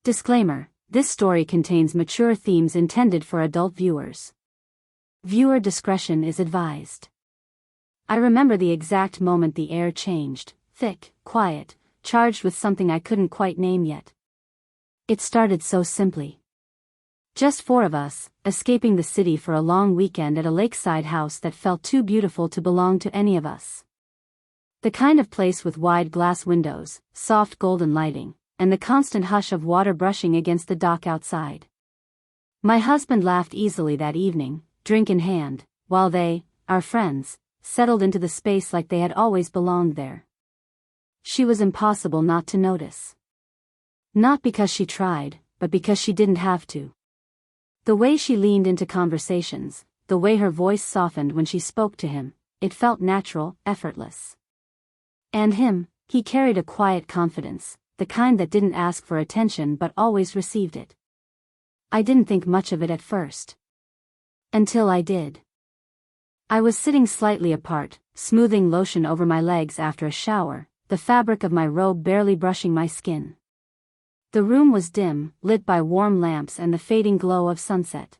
Disclaimer: this story contains mature themes intended for adult viewers. Viewer discretion is advised. I remember the exact moment the air changed, thick, quiet, charged with something I couldn't quite name yet. It started so simply. Just four of us, escaping the city for a long weekend at a lakeside house that felt too beautiful to belong to any of us. The kind of place with wide glass windows, soft golden lighting, and the constant hush of water brushing against the dock outside. My husband laughed easily that evening, drink in hand, while they, our friends, settled into the space like they had always belonged there. She was impossible not to notice. Not because she tried, but because she didn't have to. The way she leaned into conversations, the way her voice softened when she spoke to him, it felt natural, effortless. And him, he carried a quiet confidence, the kind that didn't ask for attention but always received it. I didn't think much of it at first. Until I did. I was sitting slightly apart, smoothing lotion over my legs after a shower, the fabric of my robe barely brushing my skin. The room was dim, lit by warm lamps and the fading glow of sunset.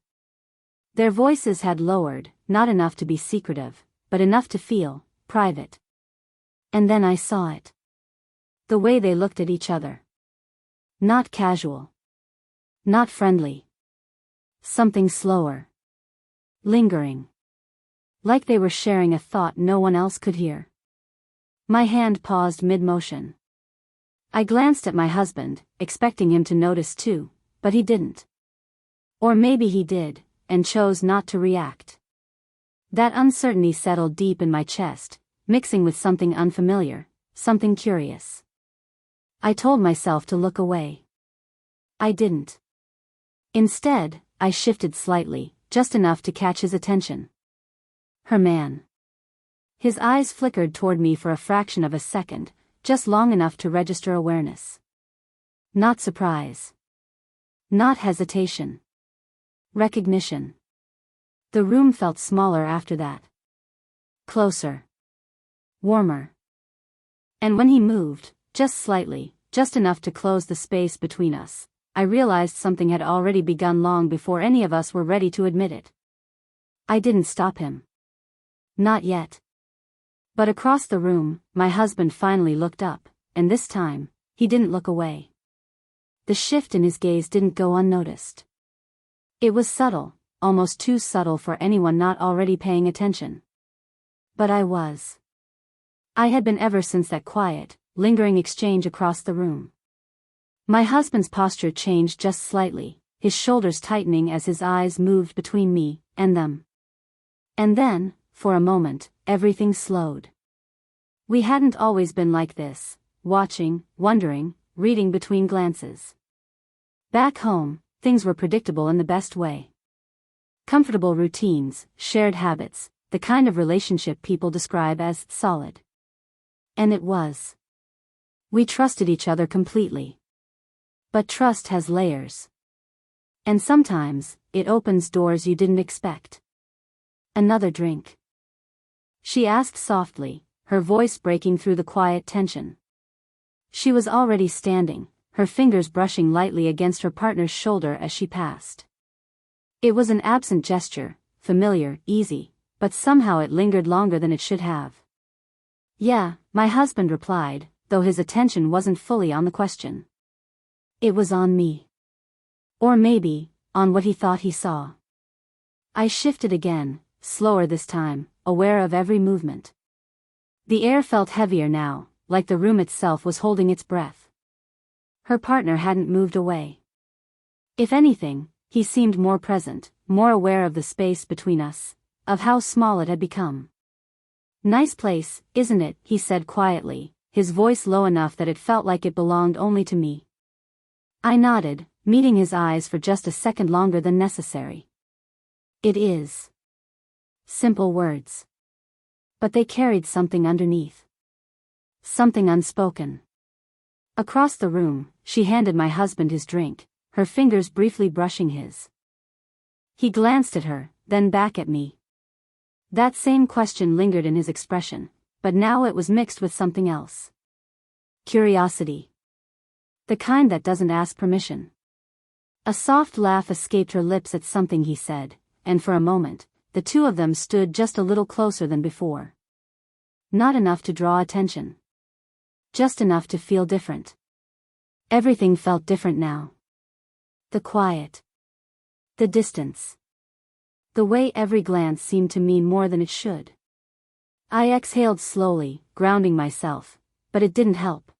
Their voices had lowered, not enough to be secretive, but enough to feel private. And then I saw it. The way they looked at each other. Not casual. Not friendly. Something slower. Lingering. Like they were sharing a thought no one else could hear. My hand paused mid-motion. I glanced at my husband, expecting him to notice too, but he didn't. Or maybe he did, and chose not to react. That uncertainty settled deep in my chest, mixing with something unfamiliar, something curious. I told myself to look away. I didn't. Instead, I shifted slightly, just enough to catch his attention. Her man. His eyes flickered toward me for a fraction of a second, just long enough to register awareness. Not surprise. Not hesitation. Recognition. The room felt smaller after that. Closer. Warmer. And when he moved, just slightly, just enough to close the space between us, I realized something had already begun long before any of us were ready to admit it. I didn't stop him. Not yet. But across the room, my husband finally looked up, and this time, he didn't look away. The shift in his gaze didn't go unnoticed. It was subtle, almost too subtle for anyone not already paying attention. But I was. I had been ever since that quiet, lingering exchange across the room. My husband's posture changed just slightly, his shoulders tightening as his eyes moved between me and them. And then, for a moment, everything slowed. We hadn't always been like this, watching, wondering, reading between glances. Back home, things were predictable in the best way. Comfortable routines, shared habits, the kind of relationship people describe as solid. And it was. We trusted each other completely. But trust has layers. And sometimes, it opens doors you didn't expect. Another drink? She asked softly, her voice breaking through the quiet tension. She was already standing, her fingers brushing lightly against her partner's shoulder as she passed. It was an absent gesture, familiar, easy, but somehow it lingered longer than it should have. Yeah, my husband replied, though his attention wasn't fully on the question. It was on me. Or maybe, on what he thought he saw. I shifted again, slower this time, aware of every movement. The air felt heavier now, like the room itself was holding its breath. Her partner hadn't moved away. If anything, he seemed more present, more aware of the space between us, of how small it had become. "Nice place, isn't it?" he said quietly, his voice low enough that it felt like it belonged only to me. I nodded, meeting his eyes for just a second longer than necessary. "It is." Simple words. But they carried something underneath. Something unspoken. Across the room, she handed my husband his drink, her fingers briefly brushing his. He glanced at her, then back at me. That same question lingered in his expression, but now it was mixed with something else. Curiosity. The kind that doesn't ask permission. A soft laugh escaped her lips at something he said, and for a moment, the two of them stood just a little closer than before. Not enough to draw attention. Just enough to feel different. Everything felt different now. The quiet. The distance. The way every glance seemed to mean more than it should. I exhaled slowly, grounding myself, but it didn't help.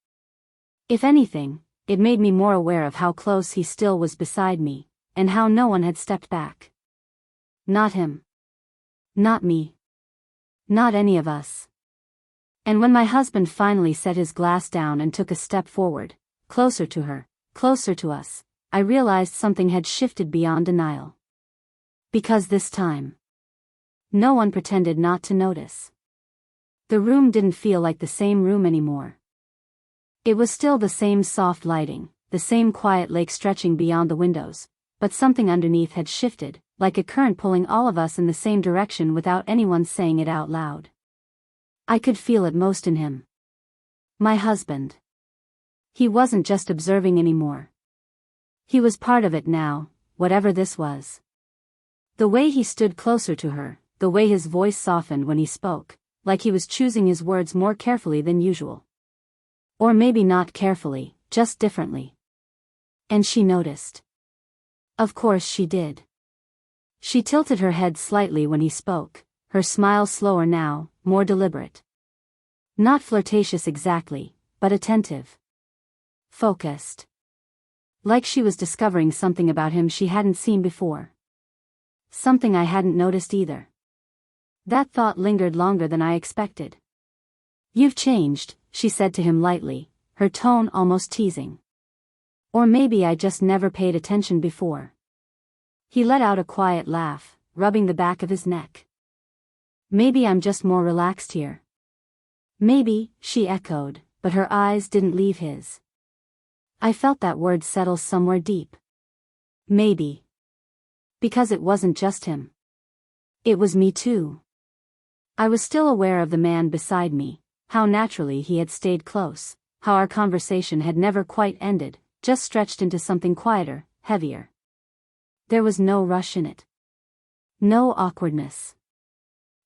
If anything, it made me more aware of how close he still was beside me, and how no one had stepped back. Not him. Not me. Not any of us. And when my husband finally set his glass down and took a step forward, closer to her, closer to us, I realized something had shifted beyond denial. Because this time, no one pretended not to notice. The room didn't feel like the same room anymore. It was still the same soft lighting, the same quiet lake stretching beyond the windows, but something underneath had shifted, like a current pulling all of us in the same direction without anyone saying it out loud. I could feel it most in him. My husband. He wasn't just observing anymore. He was part of it now, whatever this was. The way he stood closer to her, the way his voice softened when he spoke, like he was choosing his words more carefully than usual. Or maybe not carefully, just differently. And she noticed. Of course she did. She tilted her head slightly when he spoke, her smile slower now, more deliberate. Not flirtatious exactly, but attentive. Focused. Like she was discovering something about him she hadn't seen before. Something I hadn't noticed either. That thought lingered longer than I expected. You've changed, she said to him lightly, her tone almost teasing. Or maybe I just never paid attention before. He let out a quiet laugh, rubbing the back of his neck. Maybe I'm just more relaxed here. Maybe, she echoed, but her eyes didn't leave his. I felt that word settle somewhere deep. Maybe. Because it wasn't just him. It was me too. I was still aware of the man beside me, how naturally he had stayed close, how our conversation had never quite ended, just stretched into something quieter, heavier. There was no rush in it. No awkwardness.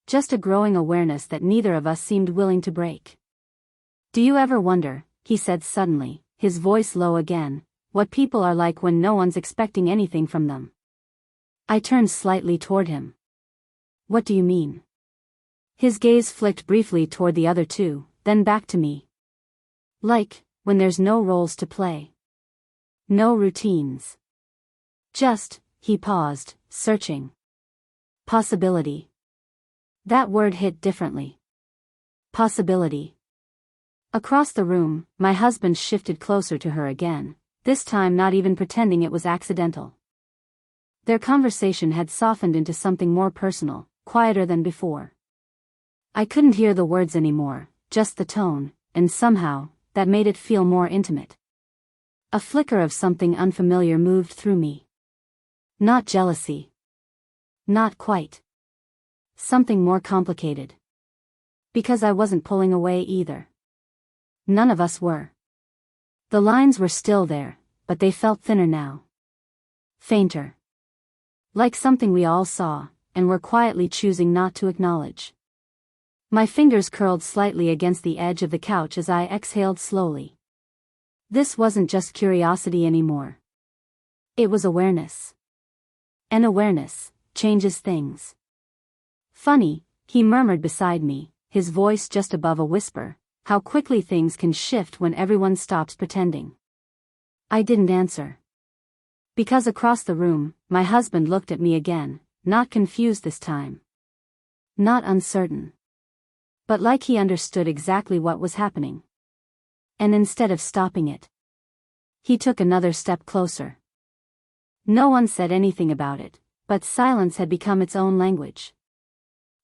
Just a growing awareness that neither of us seemed willing to break. Do you ever wonder, he said suddenly, his voice low again, what people are like when no one's expecting anything from them? I turned slightly toward him. What do you mean? His gaze flicked briefly toward the other two, then back to me. Like, when there's no roles to play. No routines. Just, he paused, searching. Possibility. That word hit differently. Possibility. Across the room, my husband shifted closer to her again, this time not even pretending it was accidental. Their conversation had softened into something more personal, quieter than before. I couldn't hear the words anymore, just the tone, and somehow, that made it feel more intimate. A flicker of something unfamiliar moved through me. Not jealousy. Not quite. Something more complicated. Because I wasn't pulling away either. None of us were. The lines were still there, but they felt thinner now. Fainter. Like something we all saw, and were quietly choosing not to acknowledge. My fingers curled slightly against the edge of the couch as I exhaled slowly. This wasn't just curiosity anymore. It was awareness. And awareness changes things. Funny, he murmured beside me, his voice just above a whisper, how quickly things can shift when everyone stops pretending. I didn't answer. Because across the room, my husband looked at me again, not confused this time. Not uncertain. But like he understood exactly what was happening. And instead of stopping it, he took another step closer. No one said anything about it, but silence had become its own language.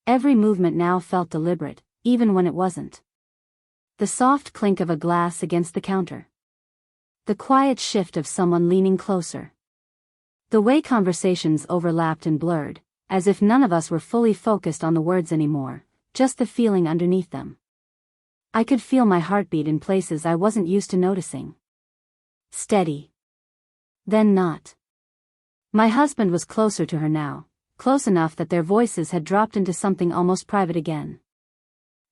Every movement now felt deliberate, even when it wasn't. The soft clink of a glass against the counter. The quiet shift of someone leaning closer. The way conversations overlapped and blurred, as if none of us were fully focused on the words anymore, just the feeling underneath them. I could feel my heartbeat in places I wasn't used to noticing. Steady. Then not. My husband was closer to her now, close enough that their voices had dropped into something almost private again.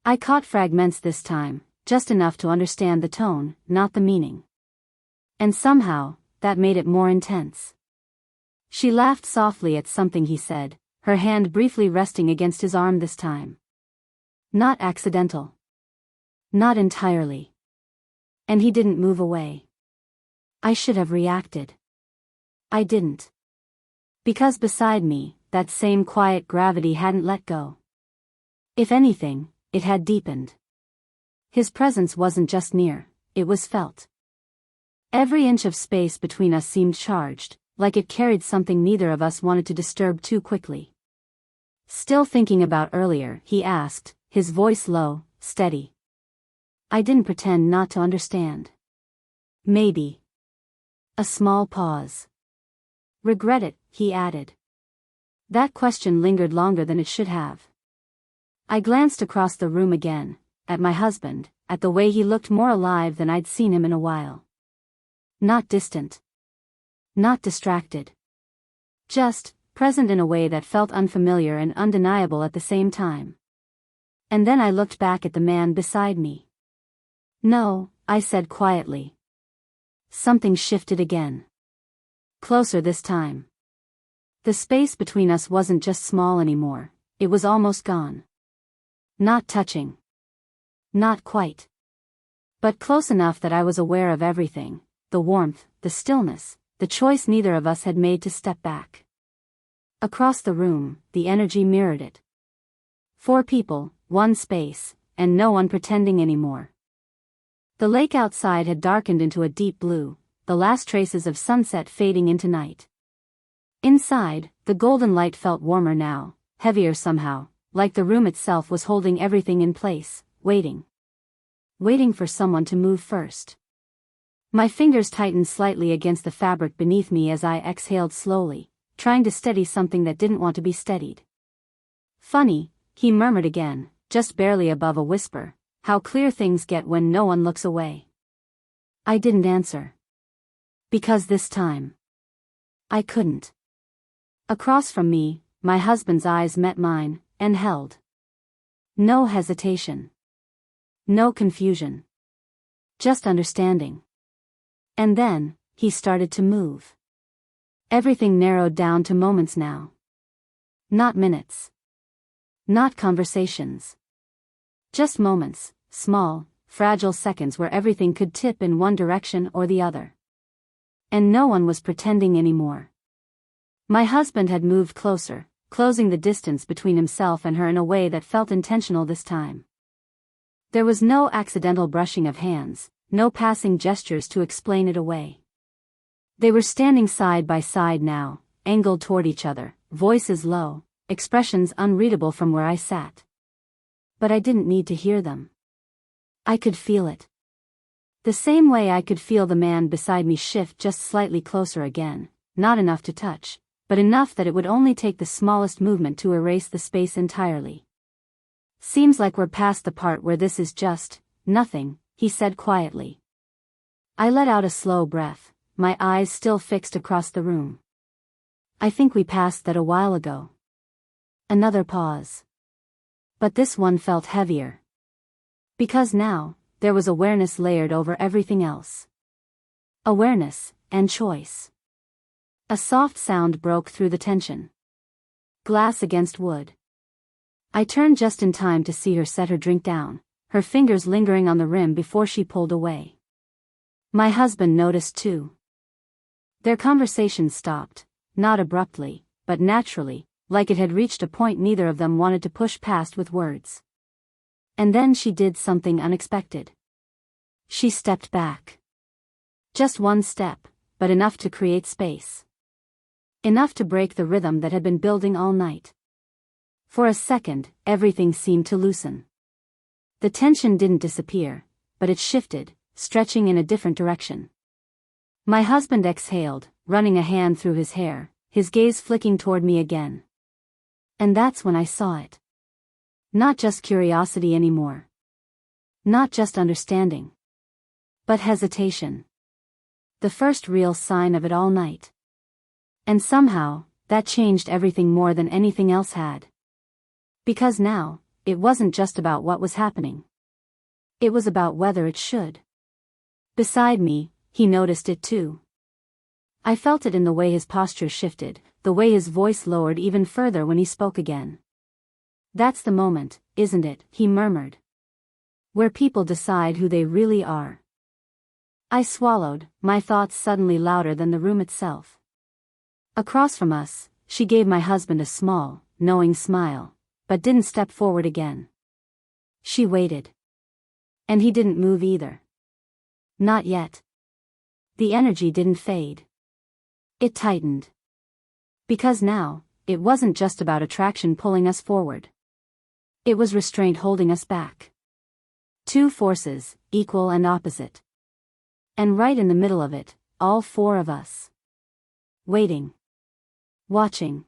I caught fragments this time, just enough to understand the tone, not the meaning. And somehow, that made it more intense. She laughed softly at something he said, her hand briefly resting against his arm this time. Not accidental. Not entirely. And he didn't move away. I should have reacted. I didn't. Because beside me, that same quiet gravity hadn't let go. If anything, it had deepened. His presence wasn't just near, it was felt. Every inch of space between us seemed charged, like it carried something neither of us wanted to disturb too quickly. Still thinking about earlier, he asked, his voice low, steady. I didn't pretend not to understand. Maybe. A small pause. Regret it, he added. That question lingered longer than it should have. I glanced across the room again, at my husband, at the way he looked more alive than I'd seen him in a while. Not distant. Not distracted. Just present in a way that felt unfamiliar and undeniable at the same time. And then I looked back at the man beside me. No, I said quietly. Something shifted again. Closer this time. The space between us wasn't just small anymore, it was almost gone. Not touching. Not quite. But close enough that I was aware of everything, the warmth, the stillness, the choice neither of us had made to step back. Across the room, the energy mirrored it. 4 people, 1 space, and no one pretending anymore. The lake outside had darkened into a deep blue, the last traces of sunset fading into night. Inside, the golden light felt warmer now, heavier somehow, like the room itself was holding everything in place, waiting. Waiting for someone to move first. My fingers tightened slightly against the fabric beneath me as I exhaled slowly, trying to steady something that didn't want to be steadied. Funny, he murmured again, just barely above a whisper, how clear things get when no one looks away. I didn't answer. Because this time, I couldn't. Across from me, my husband's eyes met mine, and held. No hesitation. No confusion. Just understanding. And then, he started to move. Everything narrowed down to moments now. Not minutes. Not conversations. Just moments, small, fragile seconds where everything could tip in one direction or the other. And no one was pretending anymore. My husband had moved closer, closing the distance between himself and her in a way that felt intentional this time. There was no accidental brushing of hands, no passing gestures to explain it away. They were standing side by side now, angled toward each other, voices low, expressions unreadable from where I sat. But I didn't need to hear them. I could feel it. The same way I could feel the man beside me shift just slightly closer again, not enough to touch, but enough that it would only take the smallest movement to erase the space entirely. Seems like we're past the part where this is just nothing, he said quietly. I let out a slow breath, my eyes still fixed across the room. I think we passed that a while ago. Another pause. But this one felt heavier. Because now, there was awareness layered over everything else. Awareness, and choice. A soft sound broke through the tension. Glass against wood. I turned just in time to see her set her drink down, her fingers lingering on the rim before she pulled away. My husband noticed too. Their conversation stopped, not abruptly, but naturally, like it had reached a point neither of them wanted to push past with words. And then she did something unexpected. She stepped back. Just one step, but enough to create space. Enough to break the rhythm that had been building all night. For a second, everything seemed to loosen. The tension didn't disappear, but it shifted, stretching in a different direction. My husband exhaled, running a hand through his hair, his gaze flicking toward me again. And that's when I saw it. Not just curiosity anymore. Not just understanding. But hesitation. The first real sign of it all night. And somehow, that changed everything more than anything else had. Because now, it wasn't just about what was happening. It was about whether it should. Beside me, he noticed it too. I felt it in the way his posture shifted, the way his voice lowered even further when he spoke again. "That's the moment, isn't it?" he murmured. "Where people decide who they really are." I swallowed, my thoughts suddenly louder than the room itself. Across from us, she gave my husband a small, knowing smile, but didn't step forward again. She waited. And he didn't move either. Not yet. The energy didn't fade. It tightened. Because now, it wasn't just about attraction pulling us forward. It was restraint holding us back. Two forces, equal and opposite. And right in the middle of it, all four of us. Waiting. Watching.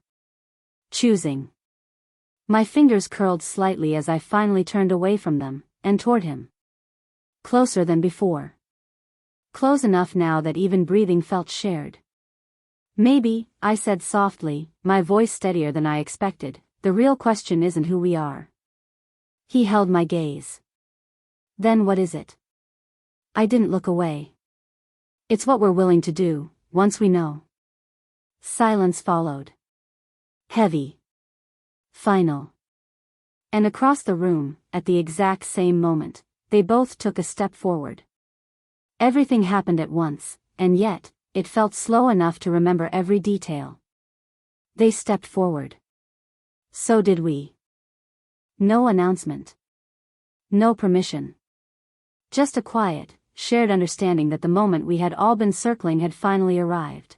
Choosing. My fingers curled slightly as I finally turned away from them, and toward him. Closer than before. Close enough now that even breathing felt shared. "Maybe," I said softly, my voice steadier than I expected, "the real question isn't who we are." He held my gaze. "Then what is it?" I didn't look away. "It's what we're willing to do, once we know." Silence followed. Heavy. Final. And across the room, at the exact same moment, they both took a step forward. Everything happened at once, and yet, it felt slow enough to remember every detail. They stepped forward. So did we. No announcement. No permission. Just a quiet, shared understanding that the moment we had all been circling had finally arrived.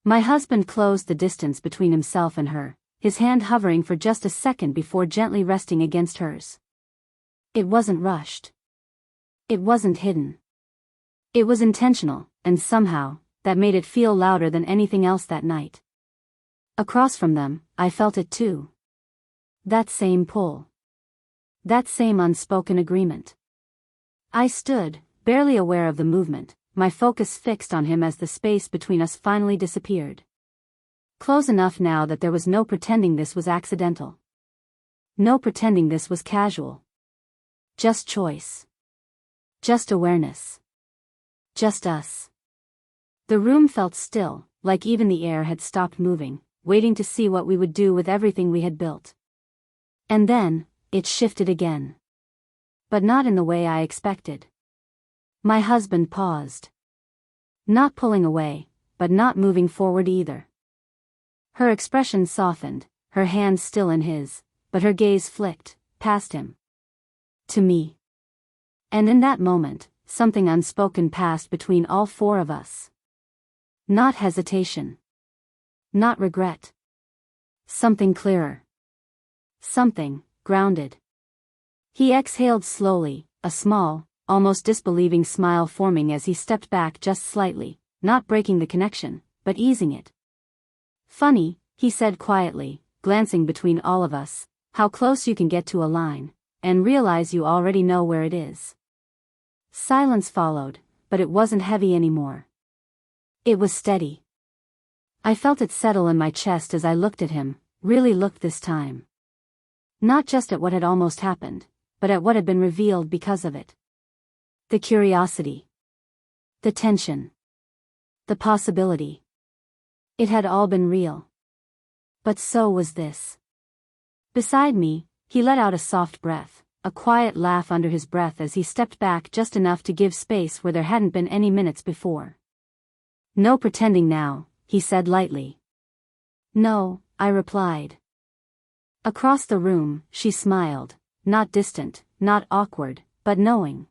My husband closed the distance between himself and her, his hand hovering for just a second before gently resting against hers. It wasn't rushed. It wasn't hidden. It was intentional, and somehow, that made it feel louder than anything else that night. Across from them, I felt it too. That same pull. That same unspoken agreement. I stood, barely aware of the movement, my focus fixed on him as the space between us finally disappeared. Close enough now that there was no pretending this was accidental. No pretending this was casual. Just choice. Just awareness. Just us. The room felt still, like even the air had stopped moving, waiting to see what we would do with everything we had built. And then, it shifted again. But not in the way I expected. My husband paused. Not pulling away, but not moving forward either. Her expression softened, her hand still in his, but her gaze flicked, past him. To me. And in that moment, something unspoken passed between all four of us. Not hesitation. Not regret. Something clearer. Something, grounded. He exhaled slowly, a small, almost disbelieving smile forming as he stepped back just slightly, not breaking the connection, but easing it. "Funny," he said quietly, glancing between all of us, "how close you can get to a line, and realize you already know where it is." Silence followed, but it wasn't heavy anymore. It was steady. I felt it settle in my chest as I looked at him, really looked this time. Not just at what had almost happened, but at what had been revealed because of it. The curiosity. The tension. The possibility. It had all been real. But so was this. Beside me, he let out a soft breath, a quiet laugh under his breath as he stepped back just enough to give space where there hadn't been any minutes before. "No pretending now," he said lightly. "No," I replied. Across the room, she smiled, not distant, not awkward, but knowing.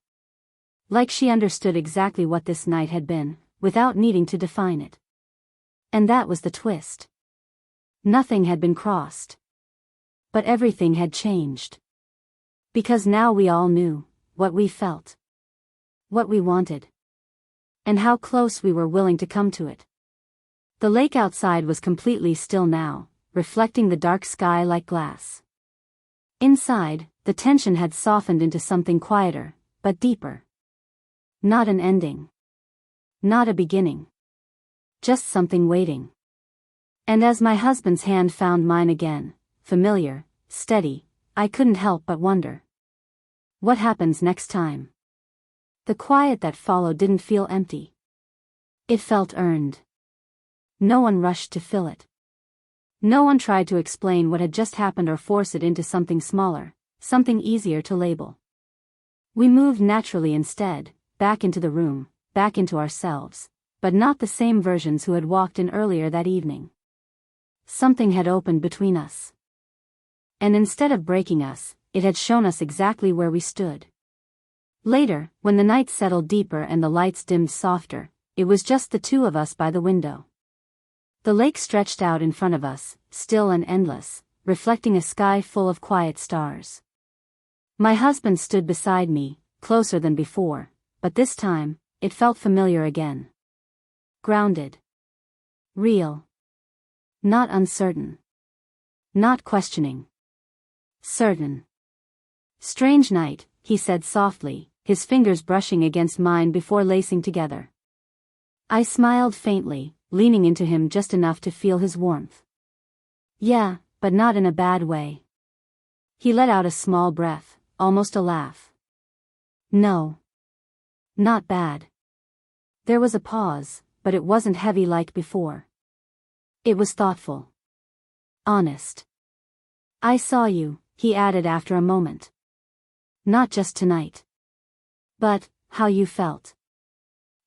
Like she understood exactly what this night had been, without needing to define it. And that was the twist. Nothing had been crossed. But everything had changed. Because now we all knew what we felt. What we wanted. And how close we were willing to come to it. The lake outside was completely still now, reflecting the dark sky like glass. Inside, the tension had softened into something quieter, but deeper. Not an ending. Not a beginning. Just something waiting. And as my husband's hand found mine again, familiar, steady, I couldn't help but wonder. What happens next time? The quiet that followed didn't feel empty. It felt earned. No one rushed to fill it. No one tried to explain what had just happened or force it into something smaller, something easier to label. We moved naturally instead, back into the room, back into ourselves, but not the same versions who had walked in earlier that evening. Something had opened between us. And instead of breaking us, it had shown us exactly where we stood. Later, when the night settled deeper and the lights dimmed softer, it was just the two of us by the window. The lake stretched out in front of us, still and endless, reflecting a sky full of quiet stars. My husband stood beside me, closer than before, but this time, it felt familiar again. Grounded. Real. Not uncertain. Not questioning. Certain. Strange night, he said softly, his fingers brushing against mine before lacing together. I smiled faintly, leaning into him just enough to feel his warmth. Yeah, but not in a bad way. He let out a small breath, almost a laugh. No. Not bad. There was a pause, but it wasn't heavy like before. It was thoughtful. Honest. I saw you, he added after a moment. Not just tonight. But, how you felt.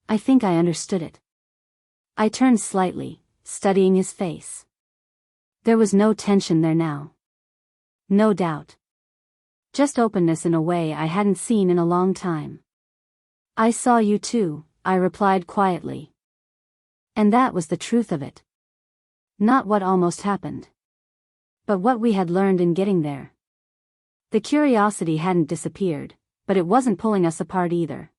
I think I understood it. I turned slightly, studying his face. There was no tension there now. No doubt. Just openness in a way I hadn't seen in a long time. I saw you too, I replied quietly. And that was the truth of it. Not what almost happened. But what we had learned in getting there. The curiosity hadn't disappeared, but it wasn't pulling us apart either.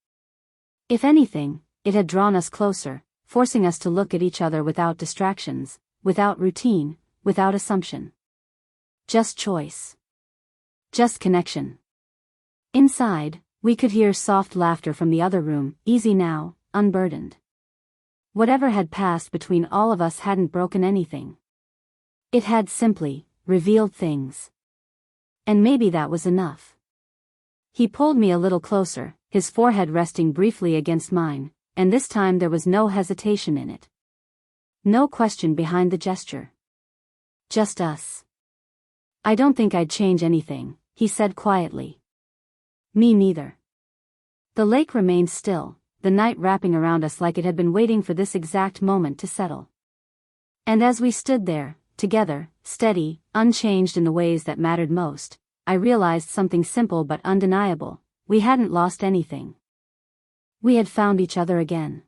If anything, it had drawn us closer, forcing us to look at each other without distractions, without routine, without assumption. Just choice. Just connection. Inside, we could hear soft laughter from the other room, easy now, unburdened. Whatever had passed between all of us hadn't broken anything. It had simply revealed things. And maybe that was enough. He pulled me a little closer, his forehead resting briefly against mine, and this time there was no hesitation in it. No question behind the gesture. Just us. I don't think I'd change anything, he said quietly. Me neither. The lake remained still, the night wrapping around us like it had been waiting for this exact moment to settle. And as we stood there, together, steady, unchanged in the ways that mattered most, I realized something simple but undeniable: we hadn't lost anything. We had found each other again.